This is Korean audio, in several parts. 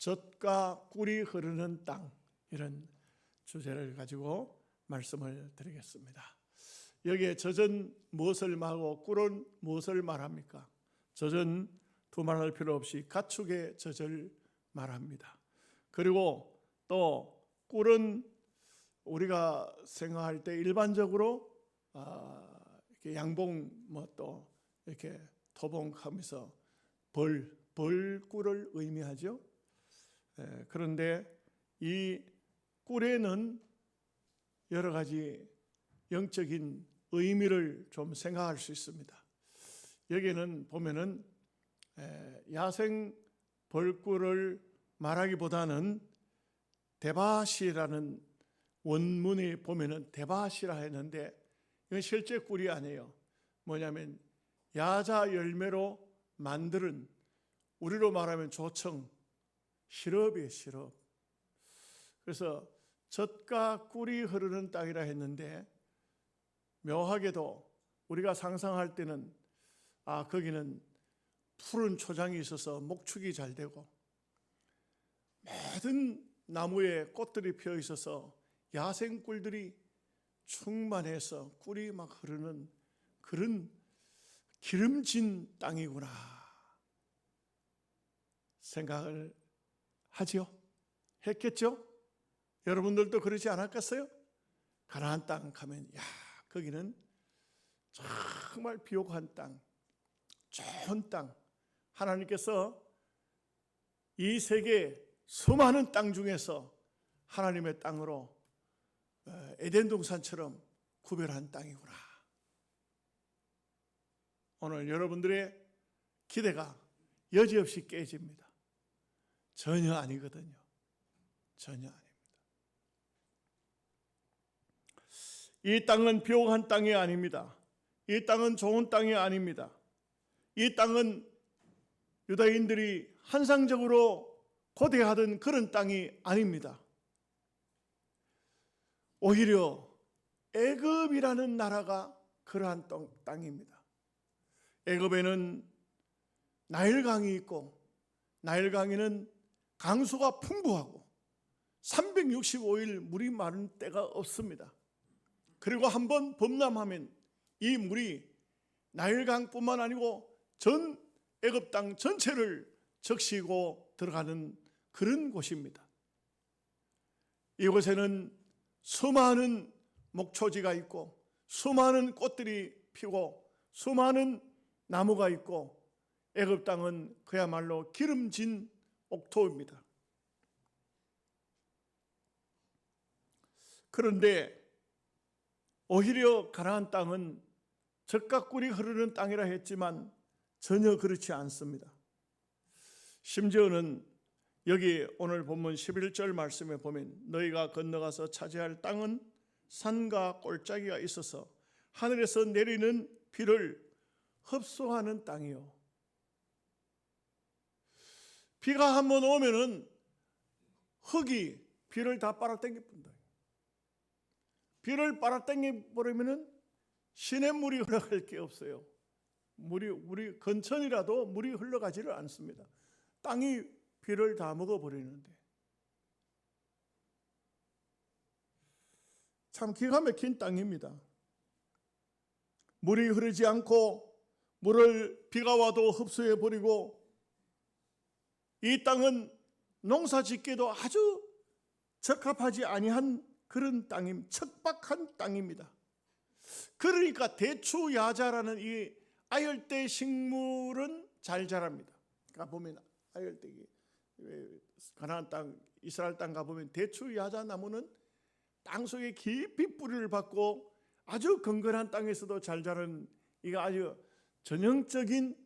젖과 꿀이 흐르는 땅, 이런 주제를 가지고 말씀을 드리겠습니다. 여기에 젖은 무엇을 말하고 꿀은 무엇을 말합니까? 젖은 두말할 필요 없이 가축의 젖을 말합니다. 그리고 또 꿀은 우리가 생각할 때 일반적으로 이렇게 양봉 또 이렇게 토봉하면서 벌꿀을 의미하죠. 그런데 이 꿀에는 여러 가지 영적인 의미를 좀 생각할 수 있습니다. 여기는 보면은 야생 벌꿀을 말하기보다는 데바시라는 원문에 보면은 데바시라 했는데 이건 실제 꿀이 아니에요. 뭐냐면 야자 열매로 만드는, 우리로 말하면 조청, 시럽이에요, 시럽. 그래서 젖과 꿀이 흐르는 땅이라 했는데 묘하게도 우리가 상상할 때는 거기는 푸른 초장이 있어서 목축이 잘 되고 모든 나무에 꽃들이 피어 있어서 야생 꿀들이 충만해서 꿀이 막 흐르는 그런 기름진 땅이구나 생각을 하죠. 했겠죠? 여러분들도 그러지 않았겠어요? 가나안 땅 가면 거기는 정말 비옥한 땅, 좋은 땅. 하나님께서 이 세계 수많은 땅 중에서 하나님의 땅으로 에덴 동산처럼 구별한 땅이구나. 오늘 여러분들의 기대가 여지없이 깨집니다. 전혀 아니거든요. 전혀 아닙니다. 이 땅은 비옥한 땅이 아닙니다. 이 땅은 좋은 땅이 아닙니다. 이 땅은 유다인들이 환상적으로 고대하던 그런 땅이 아닙니다. 오히려 애굽이라는 나라가 그러한 땅입니다. 애굽에는 나일강이 있고 나일강에는 강수가 풍부하고 365일 물이 마른 때가 없습니다. 그리고 한번 범람하면 이 물이 나일강뿐만 아니고 전 애굽 땅 전체를 적시고 들어가는 그런 곳입니다. 이곳에는 수많은 목초지가 있고 수많은 꽃들이 피고 수많은 나무가 있고 애굽 땅은 그야말로 기름진 옥토입니다. 그런데 오히려 가나안 땅은 젖과 꿀이 흐르는 땅이라 했지만 전혀 그렇지 않습니다. 심지어는 여기 오늘 본문 11절 말씀에 보면 너희가 건너가서 차지할 땅은 산과 골짜기가 있어서 하늘에서 내리는 비를 흡수하는 땅이요. 비가 한번 오면은 흙이 비를 다 빨아당겨 본다. 비를 빨아당겨 버리면은 시냇물이 흘러갈 게 없어요. 우리 건천이라도 물이 흘러가지를 않습니다. 땅이 비를 다 먹어버리는데 참 기가 막힌 땅입니다. 물이 흐르지 않고 물을 비가 와도 흡수해버리고 이 땅은 농사 짓기도 아주 적합하지 아니한 그런 땅임, 척박한 땅입니다. 그러니까 대추야자라는 이 아열대 식물은 잘 자랍니다. 그러니까 보면 아열대 가나안 땅, 이스라엘 땅 가보면 대추야자 나무는 땅속에 깊이 뿌리를 받고 아주 건건한 땅에서도 잘 자라는 이거 아주 전형적인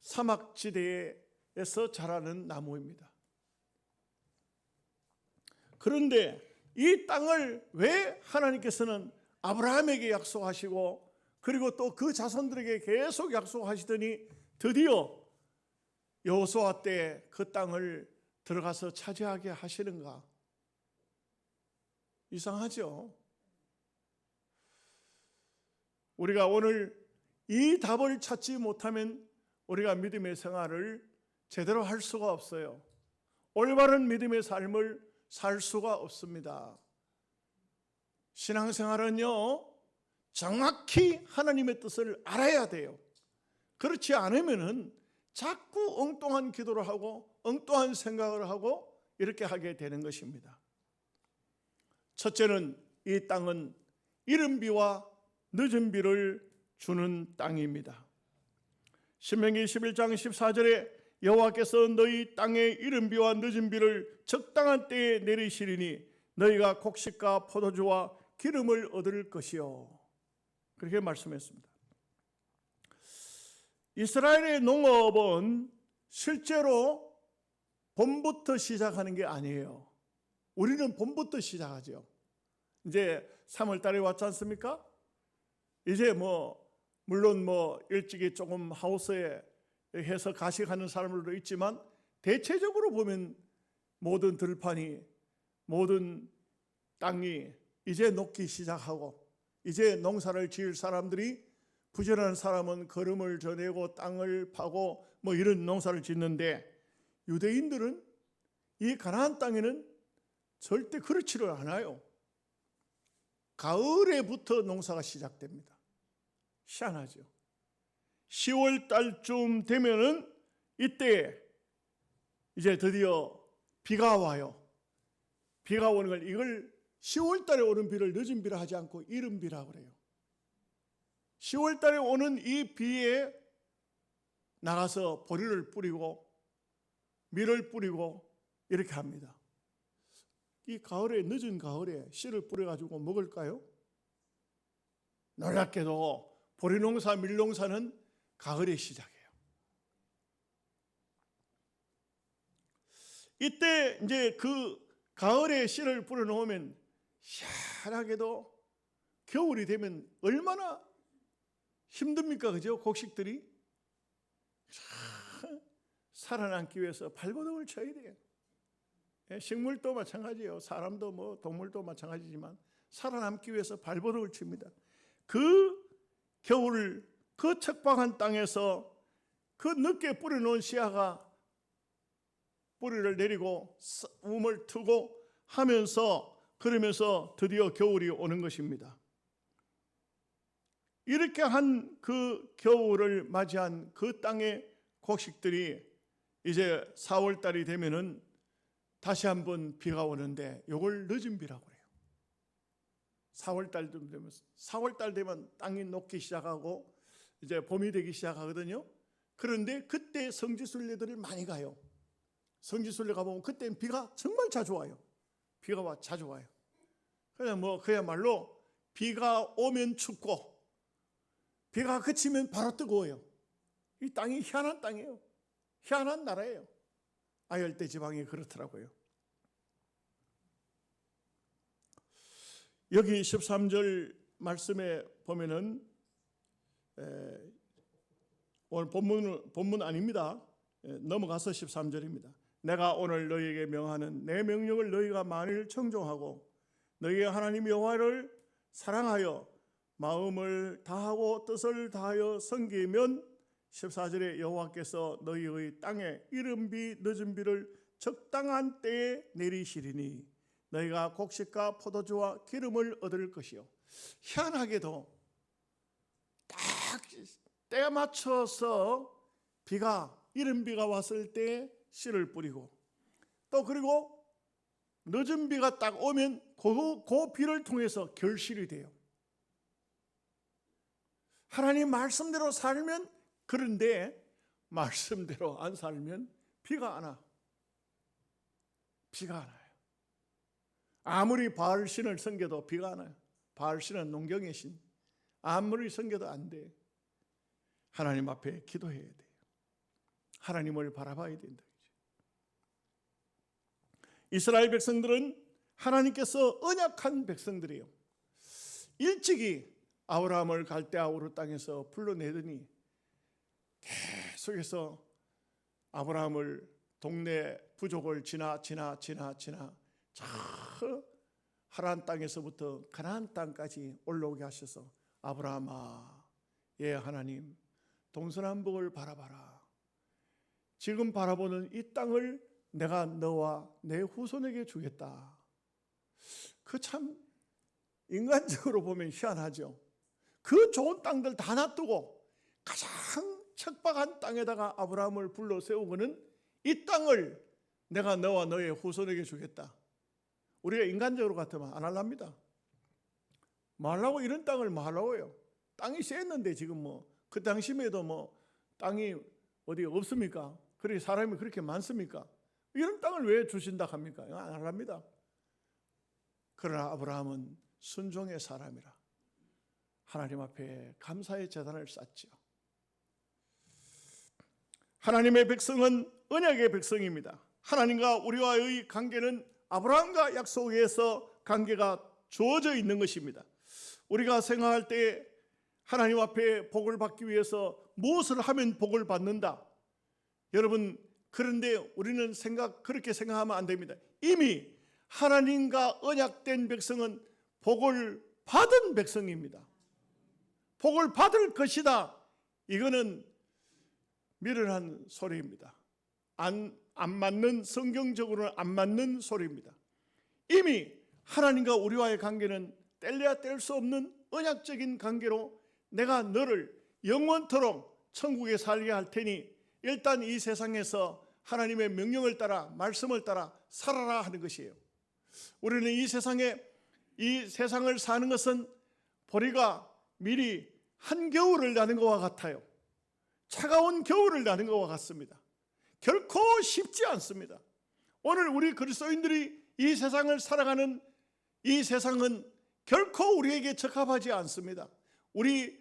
사막지대에서 자라는 나무입니다. 그런데 이 땅을 왜 하나님께서는 아브라함에게 약속하시고 그리고 또 그 자손들에게 계속 약속하시더니 드디어 여호수아 때 그 땅을 들어가서 차지하게 하시는가? 이상하죠? 우리가 오늘 이 답을 찾지 못하면 우리가 믿음의 생활을 제대로 할 수가 없어요. 올바른 믿음의 삶을 살 수가 없습니다. 신앙생활은요, 정확히 하나님의 뜻을 알아야 돼요. 그렇지 않으면은 자꾸 엉뚱한 기도를 하고 엉뚱한 생각을 하고 이렇게 하게 되는 것입니다. 첫째는 이 땅은 이른 비와 늦은 비를 주는 땅입니다. 신명기 11장 14절에 여호와께서 너희 땅에 이른 비와 늦은 비를 적당한 때에 내리시리니 너희가 곡식과 포도주와 기름을 얻을 것이요, 그렇게 말씀했습니다. 이스라엘의 농업은 실제로 봄부터 시작하는 게 아니에요. 우리는 봄부터 시작하죠. 이제 3월 달에 왔지 않습니까? 이제 물론 일찍이 조금 하우스에 해서 가식하는 사람들도 있지만 대체적으로 보면 모든 들판이, 모든 땅이 이제 녹기 시작하고, 이제 농사를 지을 사람들이, 부지런한 사람은 거름을 저내고 땅을 파고 이런 농사를 짓는데, 유대인들은 이 가나안 땅에는 절대 그렇지를 않아요. 가을에부터 농사가 시작됩니다. 희한하죠. 10월 달쯤 되면은 이때 이제 드디어 비가 와요. 비가 오는 걸, 이걸 10월 달에 오는 비를 늦은 비라 하지 않고 이른 비라고 그래요. 10월 달에 오는 이 비에 나가서 보리를 뿌리고 밀을 뿌리고 이렇게 합니다. 이 가을에, 늦은 가을에 씨를 뿌려가지고 먹을까요? 놀랍게도 보리농사, 밀농사는 가을에 시작해요. 이때 이제 그 가을에 씨를 뿌려 놓으면 희한하게도 겨울이 되면 얼마나 힘듭니까? 그죠? 곡식들이 살아남기 위해서 발버둥을 쳐야 돼요. 식물도 마찬가지예요. 사람도 동물도 마찬가지지만 살아남기 위해서 발버둥을 칩니다. 그 겨울, 그 척박한 땅에서 그 늦게 뿌려놓은 씨앗가 뿌리를 내리고 움을 트고 하면서, 그러면서 드디어 겨울이 오는 것입니다. 이렇게 한 그 겨울을 맞이한 그 땅의 곡식들이 이제 4월 달이 되면은 다시 한번 비가 오는데, 이걸 늦은 비라고 해요. 4월 달 되면 땅이 녹기 시작하고 이제 봄이 되기 시작하거든요. 그런데 그때 성지순례들을 많이 가요. 성지순례 가보면 그때는 비가 정말 자주 와요. 비가 자주 와요. 그냥 그야말로 비가 오면 춥고 비가 그치면 바로 뜨거워요. 이 땅이 희한한 땅이에요. 희한한 나라예요. 아열대 지방이 그렇더라고요. 여기 13절 말씀에 보면은 오늘 본문 아닙니다. 넘어가서 13절입니다. 내가 오늘 너희에게 명하는 내 명령을 너희가 만일 청종하고 너희의 하나님 여호와를 사랑하여 마음을 다하고 뜻을 다하여 섬기면 14절에 여호와께서 너희의 땅에 이른 비 늦은 비를 적당한 때에 내리시리니 너희가 곡식과 포도주와 기름을 얻을 것이요. 희한하게도 딱 때에 맞춰서 이른 비가 왔을 때 씨를 뿌리고, 또 그리고 늦은 비가 딱 오면 그 비를 통해서 결실이 돼요. 하나님 말씀대로 살면, 그런데 말씀대로 안 살면 비가 안 와. 비가 안 와요. 아무리 바알 신을 섬겨도 비가 안 와요. 바알 신은 농경의 신. 아무리 섬겨도 안 돼. 하나님 앞에 기도해야 돼요. 하나님을 바라봐야 된다. 이스라엘 백성들은 하나님께서 언약한 백성들이에요. 일찍이 아브라함을 갈대아 우르 땅에서 불러내더니 계속해서 아브라함을 동네 부족을 지나 저 하란 땅에서부터 가나안 땅까지 올라오게 하셔서, 아브라함아, 예 하나님 동서남북을 바라봐라. 지금 바라보는 이 땅을 내가 너와 내 후손에게 주겠다. 그 참 인간적으로 보면 희한하죠. 그 좋은 땅들 다 놔두고 가장 척박한 땅에다가 아브라함을 불러 세우고는 이 땅을 내가 너와 너의 후손에게 주겠다. 우리가 인간적으로 같으면 안 할랍니다. 뭐 하려고 이런 땅을 뭐 하려고요. 땅이 셌는데 지금 그 당시에도 땅이 어디 없습니까? 그렇게 사람이 그렇게 많습니까? 이런 땅을 왜 주신다 합니까? 안 합니다. 그러나 아브라함은 순종의 사람이라 하나님 앞에 감사의 제단을 쌓지요. 하나님의 백성은 언약의 백성입니다. 하나님과 우리와의 관계는 아브라함과 약속에서 관계가 주어져 있는 것입니다. 우리가 생각할 때 하나님 앞에 복을 받기 위해서 무엇을 하면 복을 받는다. 여러분, 그런데 우리는 그렇게 생각하면 안 됩니다. 이미 하나님과 언약된 백성은 복을 받은 백성입니다. 복을 받을 것이다. 이거는 미련한 소리입니다. 안 맞는, 성경적으로는 안 맞는 소리입니다. 이미 하나님과 우리와의 관계는 뗄래야 뗄 수 없는 언약적인 관계로 내가 너를 영원토록 천국에 살게 할 테니 일단 이 세상에서 하나님의 명령을 따라 말씀을 따라 살아라 하는 것이에요. 우리는 이 세상을 사는 것은 보리가 미리 한겨울을 나는 것과 같아요. 차가운 겨울을 나는 것과 같습니다. 결코 쉽지 않습니다. 오늘 우리 그리스도인들이 이 세상을 살아가는 이 세상은 결코 우리에게 적합하지 않습니다. 우리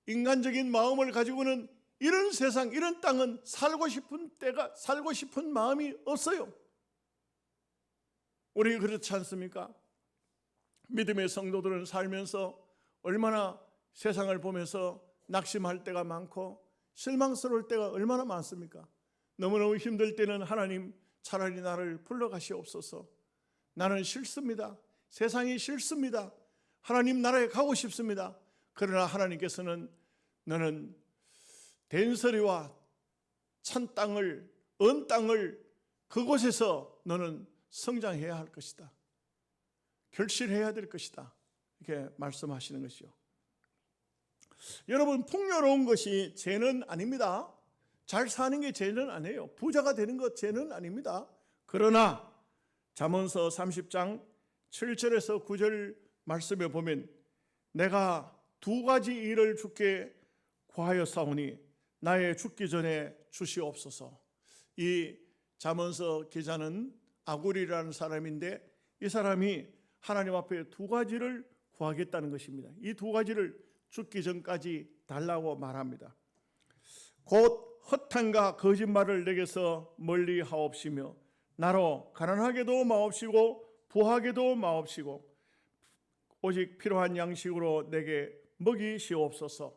인간적인 마음을 가지고는 이런 세상, 이런 땅은 살고 싶은 마음이 없어요. 우리 그렇지 않습니까? 믿음의 성도들은 살면서 얼마나 세상을 보면서 낙심할 때가 많고 실망스러울 때가 얼마나 많습니까? 너무너무 힘들 때는 하나님 차라리 나를 불러가시옵소서. 나는 싫습니다. 세상이 싫습니다. 하나님 나라에 가고 싶습니다. 그러나 하나님께서는 너는 된소리와 찬 땅을, 언 땅을 그곳에서 너는 성장해야 할 것이다. 결실해야 될 것이다. 이렇게 말씀하시는 것이요. 여러분, 풍요로운 것이 죄는 아닙니다. 잘 사는 게 죄는 아니에요. 부자가 되는 것 죄는 아닙니다. 그러나 잠언서 30장 7절에서 9절 말씀에 보면 내가 두 가지 일을 주께 구하였사오니 나의 죽기 전에 주시옵소서. 이 잠언서 기자는 아굴이라는 사람인데 이 사람이 하나님 앞에 두 가지를 구하겠다는 것입니다. 이 두 가지를 죽기 전까지 달라고 말합니다. 곧 허탄과 거짓말을 내게서 멀리 하옵시며 나로 가난하게도 마옵시고 부하게도 마옵시고 오직 필요한 양식으로 내게 먹이시옵소서.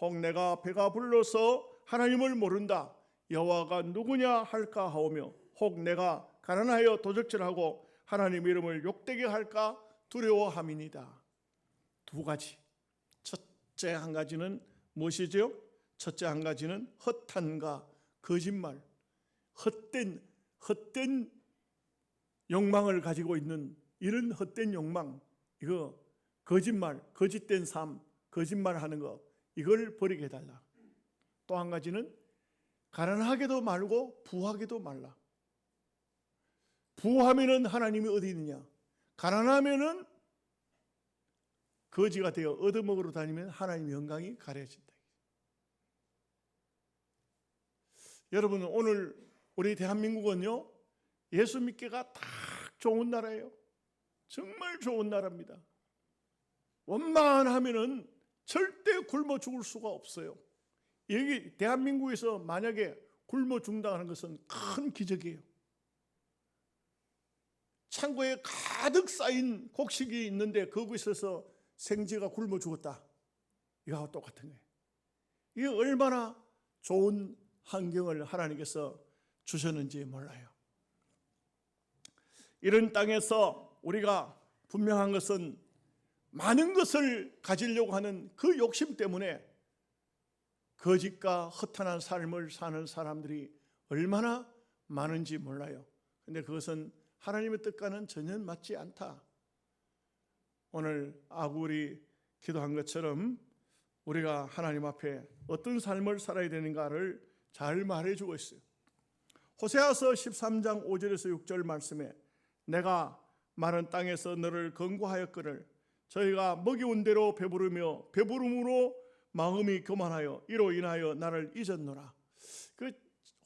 혹 내가 배가 불러서 하나님을 모른다 여호와가 누구냐 할까 하오며 혹 내가 가난하여 도적질하고 하나님 이름을 욕되게 할까 두려워함이니이다. 두 가지. 첫째 한 가지는 무엇이죠? 첫째 한 가지는 허탄과 거짓말, 헛된 욕망을 가지고 있는 이런 헛된 욕망, 이거 거짓말, 거짓된 삶, 거짓말하는 거 이걸 버리게 해달라. 또 한 가지는 가난하게도 말고 부하게도 말라. 부하면은 하나님이 어디 있느냐? 가난하면은 거지가 되어 얻어먹으러 다니면 하나님의 영광이 가려진다. 여러분, 오늘 우리 대한민국은요 예수 믿기가 딱 좋은 나라예요. 정말 좋은 나라입니다. 원만하면은 절대 굶어 죽을 수가 없어요. 여기 대한민국에서 만약에 굶어 죽는다는 것은 큰 기적이에요. 창고에 가득 쌓인 곡식이 있는데 거기서 생쥐가 굶어 죽었다. 이거하고 똑같은 거예요. 이게 얼마나 좋은 환경을 하나님께서 주셨는지 몰라요. 이런 땅에서 우리가 분명한 것은 많은 것을 가지려고 하는 그 욕심 때문에 거짓과 허탄한 삶을 사는 사람들이 얼마나 많은지 몰라요. 근데 그것은 하나님의 뜻과는 전혀 맞지 않다. 오늘 아굴이 기도한 것처럼 우리가 하나님 앞에 어떤 삶을 살아야 되는가를 잘 말해주고 있어요. 호세아서 13장 5절에서 6절 말씀에 내가 마른 땅에서 너를 건고하였거늘 저희가 먹이온 대로 배부르며 배부름으로 마음이 교만하여 이로 인하여 나를 잊었노라. 그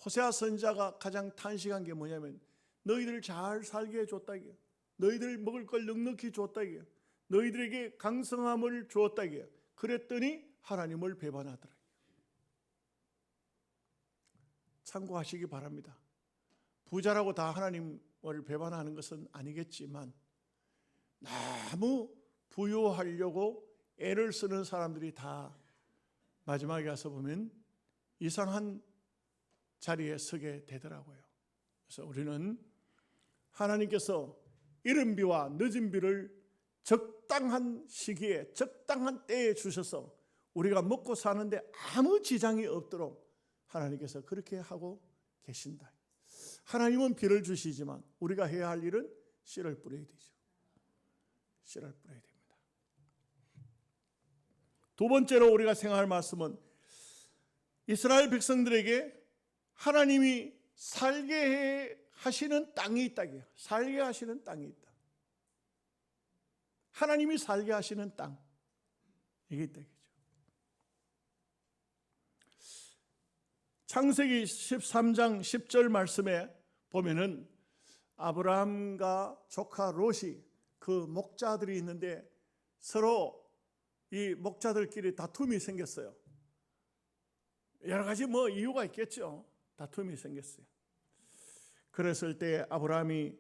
호세아 선지자가 가장 탄식한 게 뭐냐면 너희들 잘 살게 해줬다 이게, 너희들 먹을 걸 넉넉히 줬다 이게, 너희들에게 강성함을 주었다 이게. 그랬더니 하나님을 배반하더라. 참고하시기 바랍니다. 부자라고 다 하나님을 배반하는 것은 아니겠지만 너무 부유하려고 애를 쓰는 사람들이 다 마지막에 가서 보면 이상한 자리에 서게 되더라고요. 그래서 우리는 하나님께서 이른 비와 늦은 비를 적당한 시기에 적당한 때에 주셔서 우리가 먹고 사는데 아무 지장이 없도록 하나님께서 그렇게 하고 계신다. 하나님은 비를 주시지만 우리가 해야 할 일은 씨를 뿌려야 되죠. 씨를 뿌려야 됩니다. 두 번째로 우리가 생각할 말씀은 이스라엘 백성들에게 하나님이 살게 하시는 땅이 있다. 살게 하시는 땅이 있다. 하나님이 살게 하시는 땅, 이게 있다. 창세기 13장 10절 말씀에 보면은 아브라함과 조카 롯이 그 목자들이 있는데 서로 이 목자들끼리 다툼이 생겼어요. 여러 가지 이유가 있겠죠. 다툼이 생겼어요. 그랬을 때 아브라함이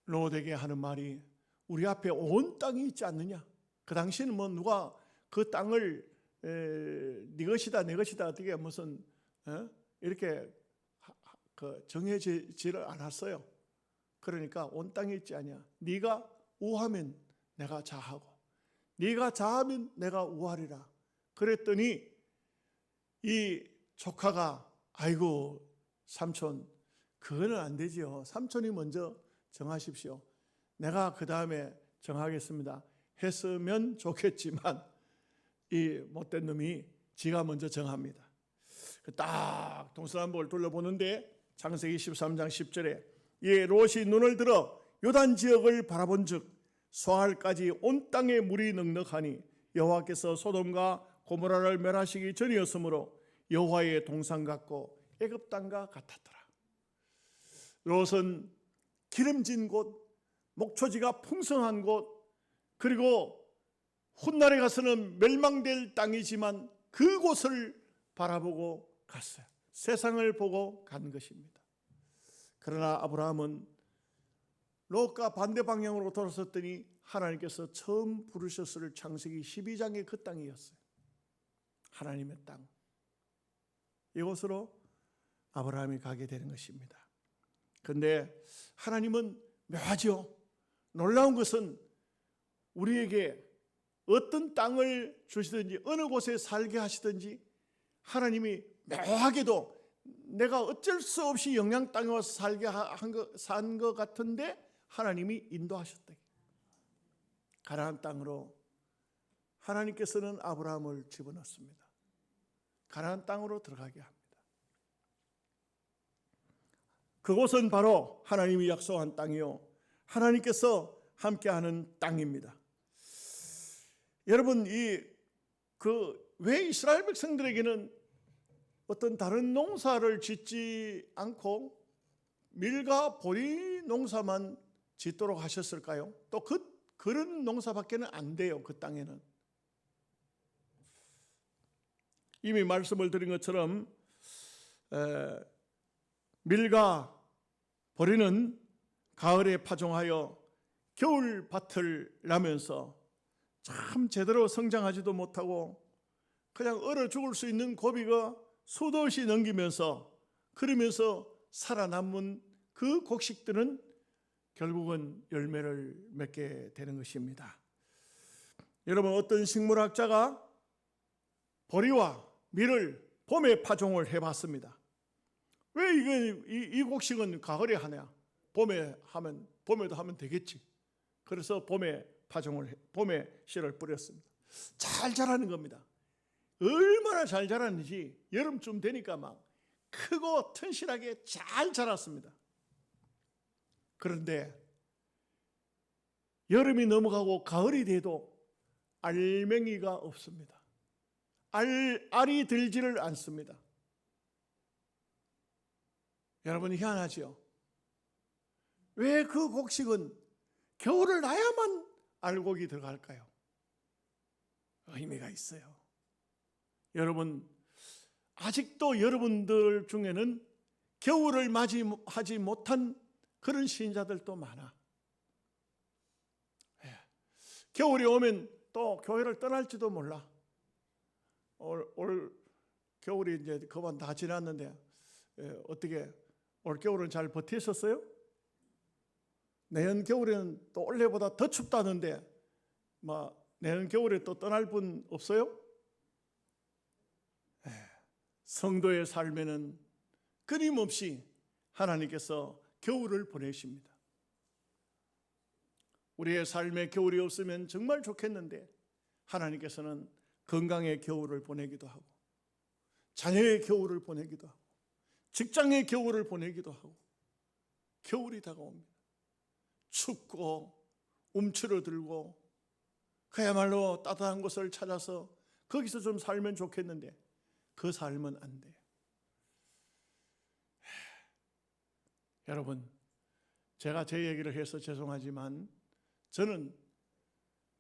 롯에게 하는 말이 우리 앞에 온 땅이 있지 않느냐. 그 당시에는 누가 그 땅을 네 것이다 내 것이다 어떻게 무슨 이렇게 정해지를 않았어요. 그러니까 온 땅에 있지 않냐. 네가 우하면 내가 자하고 네가 자하면 내가 우하리라. 그랬더니 이 조카가 아이고 삼촌 그거는 안 되지요. 삼촌이 먼저 정하십시오. 내가 그 다음에 정하겠습니다. 했으면 좋겠지만 이 못된 놈이 지가 먼저 정합니다. 딱 동서남북을 둘러보는데 창세기 13장 10절에 예 롯이 눈을 들어 요단 지역을 바라본즉 소알까지 온 땅에 물이 넉넉하니 여호와께서 소돔과 고모라를 멸하시기 전이었으므로 여호와의 동산 같고 애굽 땅과 같았더라. 롯은 기름진 곳, 목초지가 풍성한 곳, 그리고 훗날에 가서는 멸망될 땅이지만 그곳을 바라보고 갔어요. 세상을 보고 간 것입니다. 그러나 아브라함은 롯과 반대 방향으로 돌아섰더니 하나님께서 처음 부르셨을 창세기 12장의 그 땅이었어요. 하나님의 땅. 이곳으로 아브라함이 가게 되는 것입니다. 그런데 하나님은 묘하죠. 놀라운 것은 우리에게 어떤 땅을 주시든지 어느 곳에 살게 하시든지 하나님이 묘하게도 내가 어쩔 수 없이 영양 땅에 와서 살게 산 것 같은데 하나님이 인도하셨다. 가나안 땅으로 하나님께서는 아브라함을 집어넣습니다. 가나안 땅으로 들어가게 합니다. 그곳은 바로 하나님이 약속한 땅이요 하나님께서 함께하는 땅입니다. 여러분 왜 이스라엘 백성들에게는 어떤 다른 농사를 짓지 않고 밀과 보리 농사만 짓도록 하셨을까요? 또 그런 농사밖에는 안 돼요. 그 땅에는 이미 말씀을 드린 것처럼 밀과 보리는 가을에 파종하여 겨울 밭을 나면서 참 제대로 성장하지도 못하고 그냥 얼어 죽을 수 있는 고비가 수도 없이 넘기면서 그러면서 살아남은 그 곡식들은 결국은 열매를 맺게 되는 것입니다. 여러분 어떤 식물학자가 보리와 밀을 봄에 파종을 해봤습니다. 왜 이 곡식은 가을에 하냐? 봄에도 하면 되겠지. 그래서 봄에 씨를 뿌렸습니다. 잘 자라는 겁니다. 얼마나 잘 자랐는지 여름쯤 되니까 막 크고 튼실하게 잘 자랐습니다. 그런데 여름이 넘어가고 가을이 돼도 알맹이가 없습니다. 알이 들지를 않습니다. 여러분 희한하죠? 왜 그 곡식은 겨울을 나야만 알곡이 들어갈까요? 의미가 있어요. 여러분, 아직도 여러분들 중에는 겨울을 맞이하지 못한 그런 신자들도 많아. 겨울이 오면 또 교회를 떠날지도 몰라. 올 겨울이 이제 거반 다 지났는데 어떻게 올 겨울은 잘 버티셨어요? 내년 겨울에는 또 올해보다 더 춥다는데 내년 겨울에 또 떠날 분 없어요? 성도의 삶에는 끊임없이 하나님께서 겨울을 보내십니다. 우리의 삶에 겨울이 없으면 정말 좋겠는데 하나님께서는 건강의 겨울을 보내기도 하고 자녀의 겨울을 보내기도 하고 직장의 겨울을 보내기도 하고 겨울이 다가옵니다. 춥고 움츠러들고 그야말로 따뜻한 곳을 찾아서 거기서 좀 살면 좋겠는데 그 삶은 안 돼요. 여러분, 제가 제 얘기를 해서 죄송하지만 저는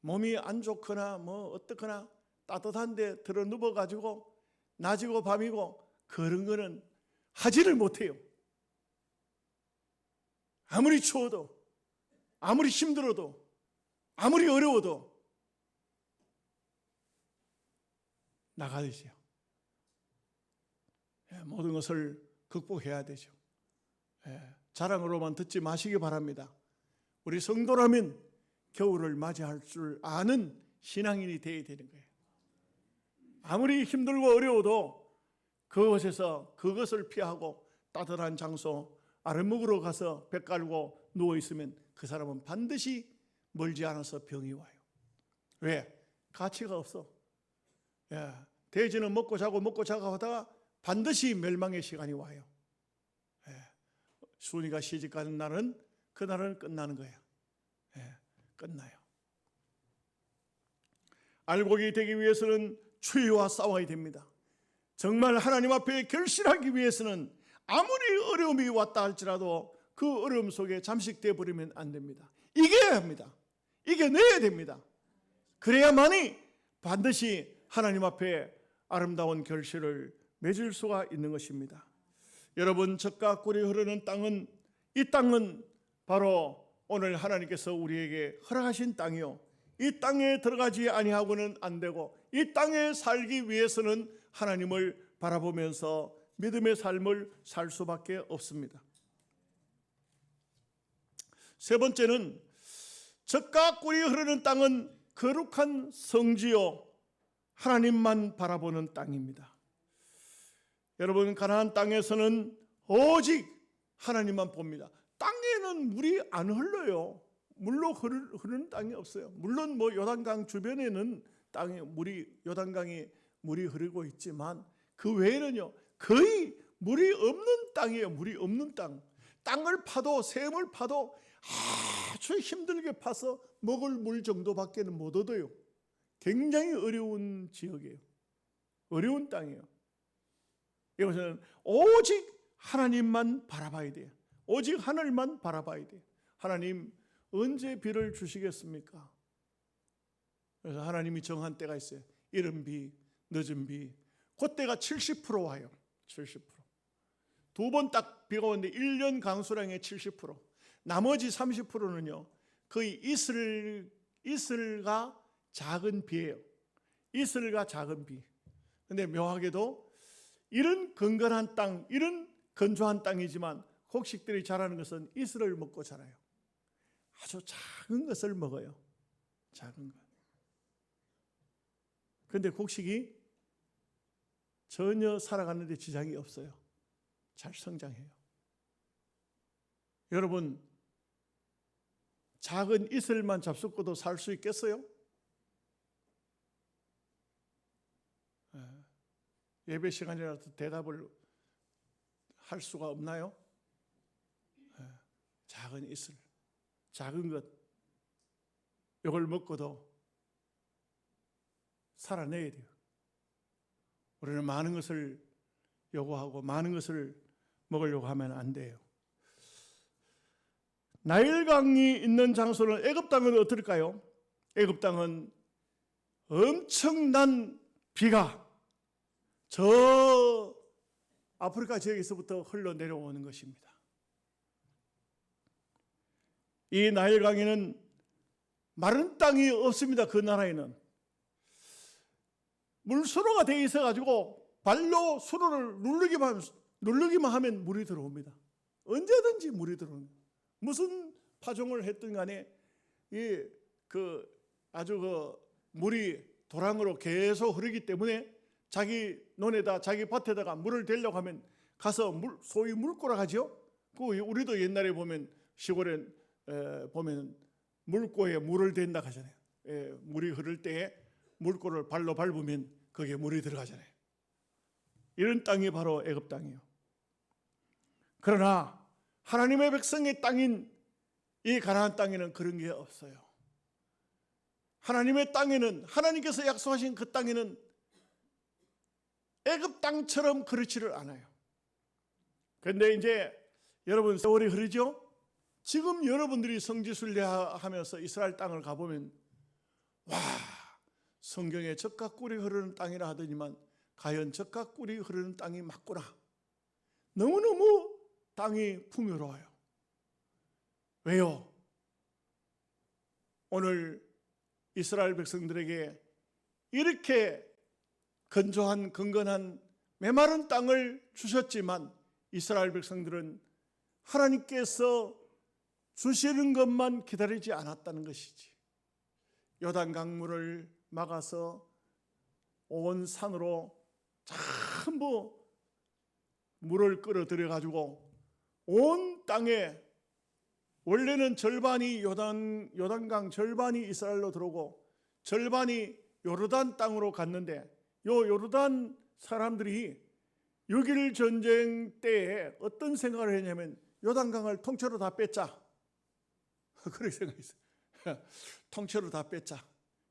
몸이 안 좋거나 어떻거나 따뜻한 데 들어 누워가지고 낮이고 밤이고 그런 거는 하지를 못해요. 아무리 추워도 아무리 힘들어도 아무리 어려워도 나가야죠. 모든 것을 극복해야 되죠. 자랑으로만 듣지 마시기 바랍니다. 우리 성도라면 겨울을 맞이할 줄 아는 신앙인이 되어야 되는 거예요. 아무리 힘들고 어려워도 그곳에서 그것을 피하고 따뜻한 장소 아랫목으로 가서 배 깔고 누워있으면 그 사람은 반드시 멀지 않아서 병이 와요. 왜? 가치가 없어. 돼지는 먹고 자고 하다가 반드시 멸망의 시간이 와요. 순이가 시집가는 날은 그날은 끝나는 거예요. 끝나요. 알곡이 되기 위해서는 추위와 싸워야 됩니다. 정말 하나님 앞에 결실하기 위해서는 아무리 어려움이 왔다 할지라도 그 어려움 속에 잠식되어 버리면 안 됩니다. 이겨야 합니다. 이겨내야 됩니다. 그래야만이 반드시 하나님 앞에 아름다운 결실을 맺을 수가 있는 것입니다. 여러분, 젖과 꿀이 흐르는 땅은 이 땅은 바로 오늘 하나님께서 우리에게 허락하신 땅이요. 이 땅에 들어가지 아니하고는 안 되고 이 땅에 살기 위해서는 하나님을 바라보면서 믿음의 삶을 살 수밖에 없습니다. 세 번째는 젖과 꿀이 흐르는 땅은 거룩한 성지요 하나님만 바라보는 땅입니다. 여러분, 가나안 땅에서는 오직 하나님만 봅니다. 땅에는 물이 안 흘러요. 물로 흐르는 땅이 없어요. 물론 요단강 주변에는 요단강에 물이 흐르고 있지만 그 외에는요 거의 물이 없는 땅이에요. 물이 없는 땅. 땅을 파도 샘을 파도 아주 힘들게 파서 먹을 물 정도밖에는 못 얻어요. 굉장히 어려운 지역이에요. 어려운 땅이에요. 이것은 오직 하나님만 바라봐야 돼요. 오직 하늘만 바라봐야 돼요. 하나님 언제 비를 주시겠습니까? 그래서 하나님이 정한 때가 있어요. 이른 비, 늦은 비. 그때가 70% 와요. 70%. 두 번 딱 비가 오는데 1년 강수량의 70%. 나머지 30%는요. 거의 이슬과 작은 비예요. 이슬과 작은 비. 근데 묘하게도 이런 건건한 땅, 이런 건조한 땅이지만 곡식들이 자라는 것은 이슬을 먹고 자라요. 아주 작은 것을 먹어요. 작은 것. 그런데 곡식이 전혀 살아가는 데 지장이 없어요. 잘 성장해요. 여러분, 작은 이슬만 잡숫고도 살 수 있겠어요? 예배 시간이라도 대답을 할 수가 없나요? 작은 이슬, 작은 것, 이걸 먹고도 살아내야 돼요. 우리는 많은 것을 요구하고 많은 것을 먹으려고 하면 안 돼요. 나일강이 있는 장소는 애굽 땅은 어떨까요? 애굽 땅은 엄청난 비가 저 아프리카 지역에서부터 흘러내려오는 것입니다. 이 나일강에는 마른 땅이 없습니다. 그 나라에는 물수로가 되어 있어가지고 발로 수로를 누르기만 하면 물이 들어옵니다. 언제든지 물이 들어옵니다. 무슨 파종을 했든 간에 아주 물이 도랑으로 계속 흐르기 때문에 자기 논에다 자기 밭에다가 물을 대려고 하면 가서 소위 물꼬라 하죠. 우리도 옛날에 보면 시골에 보면 물꼬에 물을 댄다 하잖아요. 물이 흐를 때에 물꼬를 발로 밟으면 거기에 물이 들어가잖아요. 이런 땅이 바로 애굽 땅이에요. 그러나 하나님의 백성의 땅인 이 가나안 땅에는 그런 게 없어요. 하나님의 땅에는, 하나님께서 약속하신 그 땅에는 애굽 땅처럼 그렇지를 않아요. 그런데 이제 여러분, 세월이 흐르죠? 지금 여러분들이 성지순례하면서 이스라엘 땅을 가보면 와, 성경에 젖과 꿀이 흐르는 땅이라 하더니만 과연 젖과 꿀이 흐르는 땅이 맞구나. 너무너무 땅이 풍요로워요. 왜요? 오늘 이스라엘 백성들에게 이렇게 건조한 건건한 메마른 땅을 주셨지만 이스라엘 백성들은 하나님께서 주시는 것만 기다리지 않았다는 것이지. 요단 강물을 막아서 온 산으로 전부 물을 끌어들여 가지고 온 땅에, 원래는 절반이 요단강 절반이 이스라엘로 들어오고 절반이 요르단 땅으로 갔는데, 요 요르단 사람들이 6.1 전쟁 때에 어떤 생각을 했냐면 요단강을 통째로 다 뺐자. 그렇게 생각했어요. 통째로 다 뺐자.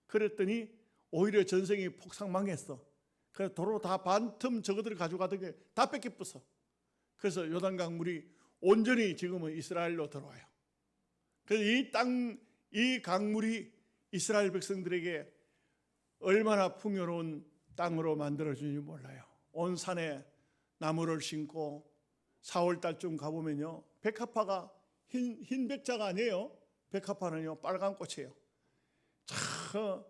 그랬더니 오히려 전쟁이 폭삭 망했어. 그래서 도로 다 반틈 저거들이 가져가던 게 다 뺏겨버렸어. 그래서 요단강 물이 온전히 지금은 이스라엘로 들어와요. 그래서 이 강물이 이스라엘 백성들에게 얼마나 풍요로운 땅으로 만들어주는지 몰라요. 온 산에 나무를 심고 4월 달쯤 가보면요, 백합화가 흰 백자가 아니에요. 백합화는요 빨간 꽃이에요. 참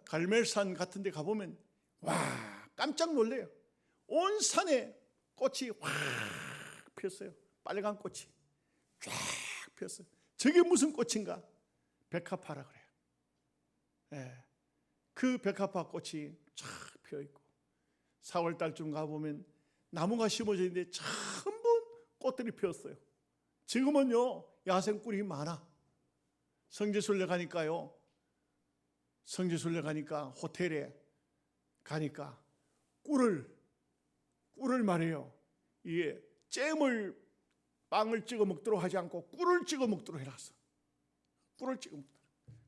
갈멜산 같은 데 가보면 와, 깜짝 놀래요. 온 산에 꽃이 확 피었어요. 빨간 꽃이 쫙 피었어요. 저게 무슨 꽃인가? 백합화라 그래요. 그 백합화 꽃이 쫙 피어있고 4월 달쯤 가보면 나무가 심어져 있는데 전부 꽃들이 피었어요. 지금은요 야생꿀이 많아. 성지순례 가니까요, 성지순례 가니까 호텔에 가니까 꿀을 말해요. 이게 잼을 빵을 찍어 먹도록 하지 않고 꿀을 찍어 먹도록 해놨어. 꿀을 찍어 먹도록.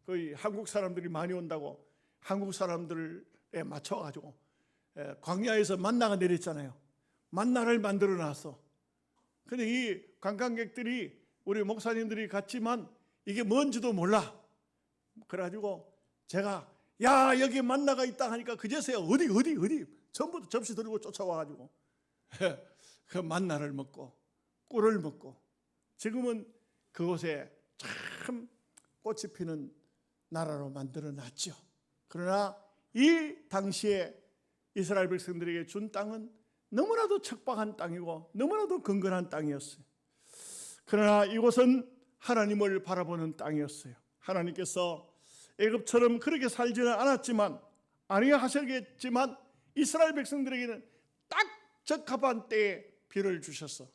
거의 한국 사람들이 많이 온다고 한국 사람들에 맞춰가지고 광야에서 만나가 내렸잖아요. 만나를 만들어 놨어. 근데 이 관광객들이, 우리 목사님들이 갔지만 이게 뭔지도 몰라. 그래가지고 제가 야, 여기 만나가 있다 하니까 그제서야 어디 전부 접시 들고 쫓아와가지고 그 만나를 먹고 꿀을 먹고, 지금은 그곳에 참 꽃이 피는 나라로 만들어 놨죠. 그러나 이 당시에 이스라엘 백성들에게 준 땅은 너무나도 척박한 땅이고 너무나도 건건한 땅이었어요. 그러나 이곳은 하나님을 바라보는 땅이었어요. 하나님께서 애굽처럼 그렇게 살지는 않았지만, 아니하셨겠지만 이스라엘 백성들에게는 딱 적합한 때에 비를 주셔서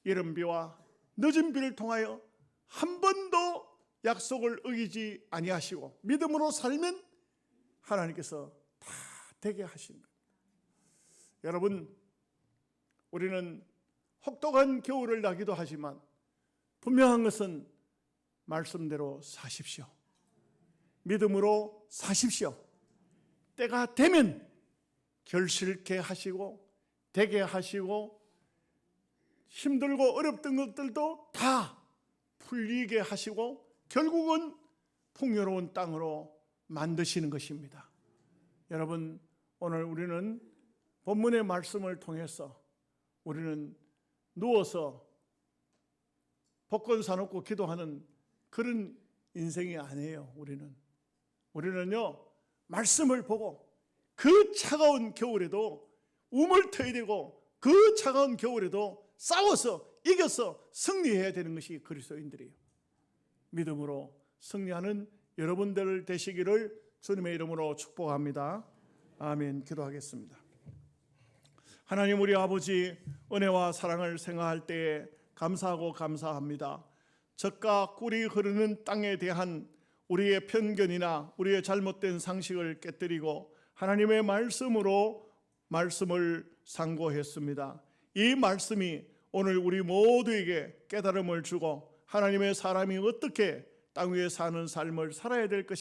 이른 비와 늦은 비를 통하여 한 번도 약속을 어기지 아니하시고 믿음으로 살면 하나님께서 다 되게 하시는 거예요. 여러분, 우리는 혹독한 겨울을 나기도 하지만 분명한 것은 말씀대로 사십시오. 믿음으로 사십시오. 때가 되면 결실케 하시고 되게 하시고 힘들고 어렵던 것들도 다 풀리게 하시고 결국은 풍요로운 땅으로 만드시는 것입니다. 여러분, 오늘 우리는 본문의 말씀을 통해서 우리는 누워서 복권 사놓고 기도하는 그런 인생이 아니에요. 우리는요, 말씀을 보고 그 차가운 겨울에도 우물 터야 되고 그 차가운 겨울에도 싸워서 이겨서 승리해야 되는 것이 그리스도인들이에요. 믿음으로 승리하는 여러분들 되시기를 주님의 이름으로 축복합니다. 아멘. 기도하겠습니다. 하나님, 우리 아버지, 은혜와 사랑을 생각할 때에 감사하고 감사합니다. 젖과 꿀이 흐르는 땅에 대한 우리의 편견이나 우리의 잘못된 상식을 깨뜨리고 하나님의 말씀으로 말씀을 상고했습니다. 이 말씀이 오늘 우리 모두에게 깨달음을 주고 하나님의 사람이 어떻게 땅 위에 사는 삶을 살아야 될 것인가